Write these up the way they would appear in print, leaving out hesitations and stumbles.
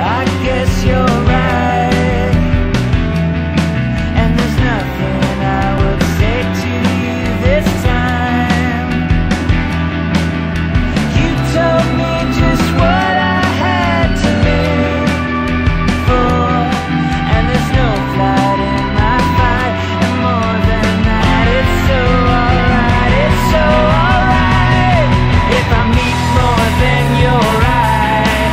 I guess you're right, and there's nothing I would say to you this time. You told me just what I had to live for, and there's no flight in my fight, and more than that, it's so alright, it's so alright. If I meet more than you're right,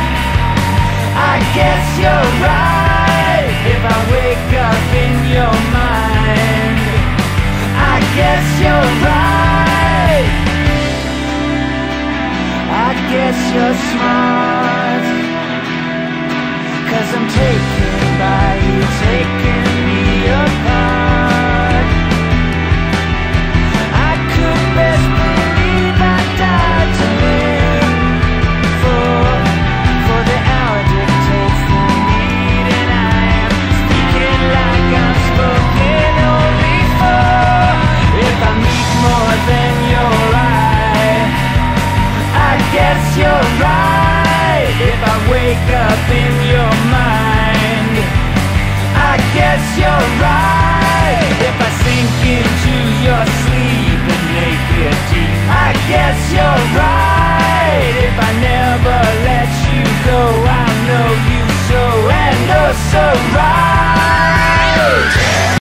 I guess you're right. If I wake up in your mind, I guess you're right. I guess you're smart, 'cause I'm taken by you, taking me apart. I could best believe I died to live for the hour dictates the need, and I am speaking like I'm spoken only for. If I meet more than you're right, I guess you're right. If I wake up in your mind, I guess you're right. If I sink into your sleep and make it deep, I guess you're right. If I never let you go, I know you so and oh so right.